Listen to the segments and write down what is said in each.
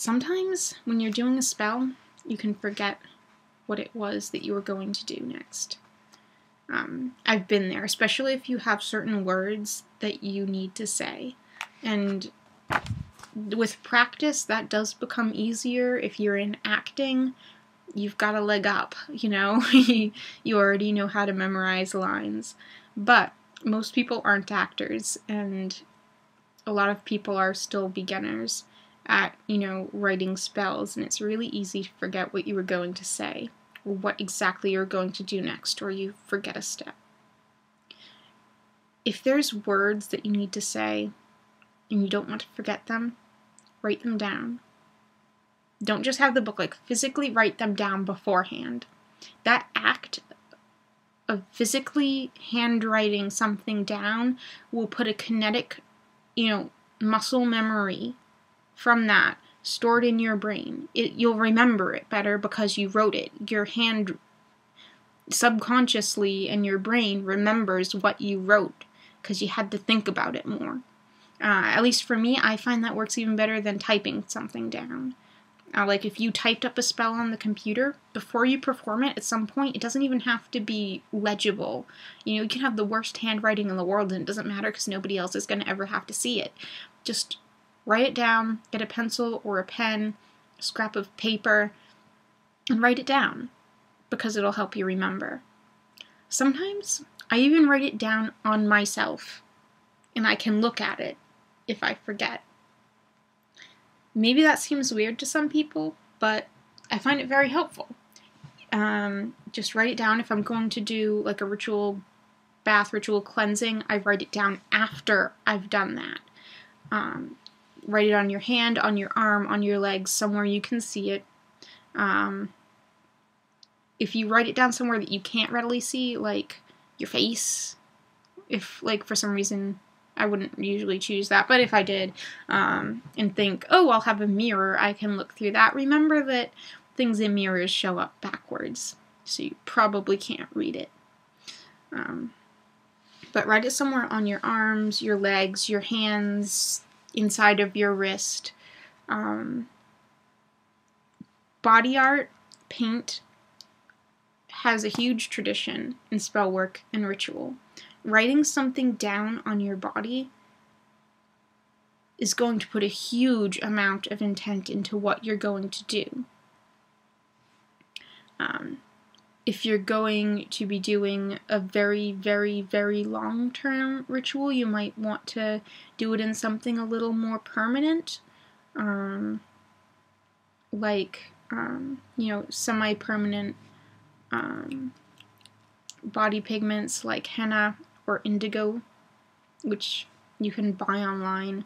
sometimes when you're doing a spell, you can forget what it was that you were going to do next. I've been there, especially if you have certain words that you need to say. And with practice, that does become easier. If you're in acting, you've got a leg up, you know? You already know how to memorize lines. But most people aren't actors, and a lot of people are still beginners at, writing spells, and it's really easy to forget what you were going to say, or what exactly you're going to do next, or you forget a step. If there's words that you need to say, and you don't want to forget them, write them down. Don't just have the book, physically write them down beforehand. That act of physically handwriting something down will put a kinetic, muscle memory from that stored in your brain. You'll remember it better because you wrote it. Your hand subconsciously and your brain remembers what you wrote because you had to think about it more. At least for me, I find that works even better than typing something down. If you typed up a spell on the computer, before you perform it, at some point, it doesn't even have to be legible. You can have the worst handwriting in the world, and it doesn't matter because nobody else is going to ever have to see it. Just write it down, get a pencil or a pen, a scrap of paper, and write it down, because it'll help you remember. Sometimes, I even write it down on myself, and I can look at it if I forget. Maybe that seems weird to some people, but I find it very helpful. Just write it down. If I'm going to do a ritual bath, ritual cleansing, I write it down after I've done that. Write it on your hand, on your arm, on your legs, somewhere you can see it. If you write it down somewhere that you can't readily see, like your face, if for some reason, I wouldn't usually choose that, but if I did, and think, oh, I'll have a mirror, I can look through that. Remember that things in mirrors show up backwards, so you probably can't read it. But write it somewhere on your arms, your legs, your hands, inside of your wrist. Body art, paint, has a huge tradition in spell work and ritual. Writing something down on your body is going to put a huge amount of intent into what you're going to do. If you're going to be doing a very, very, very long-term ritual, you might want to do it in something a little more permanent, semi-permanent body pigments like henna or indigo, which you can buy online,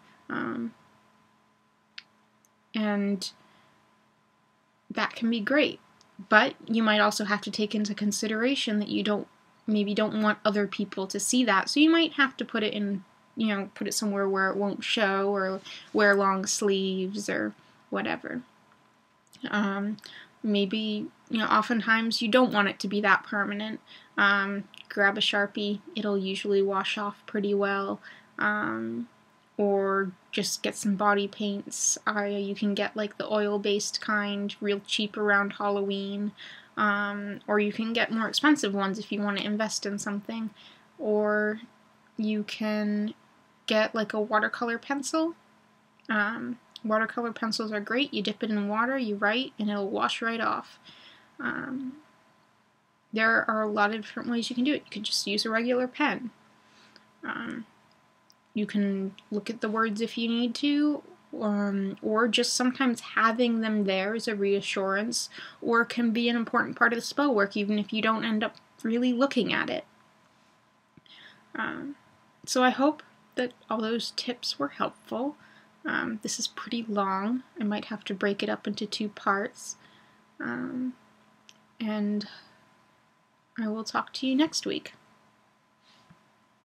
and that can be great. But you might also have to take into consideration that you don't want other people to see that, so you might have to put it in, put it somewhere where it won't show, or wear long sleeves or whatever. Maybe, oftentimes you don't want it to be that permanent. Grab a Sharpie, it'll usually wash off pretty well, or just get some body paints. You can get the oil-based kind, real cheap around Halloween, or you can get more expensive ones if you want to invest in something, or you can get a watercolor pencil. Watercolor pencils are great. You dip it in water, you write, and it'll wash right off. There are a lot of different ways you can do it. You could just use a regular pen. You can look at the words if you need to, or just sometimes having them there is a reassurance, or can be an important part of the spell work, even if you don't end up really looking at it. So I hope that all those tips were helpful. This is pretty long. I might have to break it up into 2 parts. And I will talk to you next week.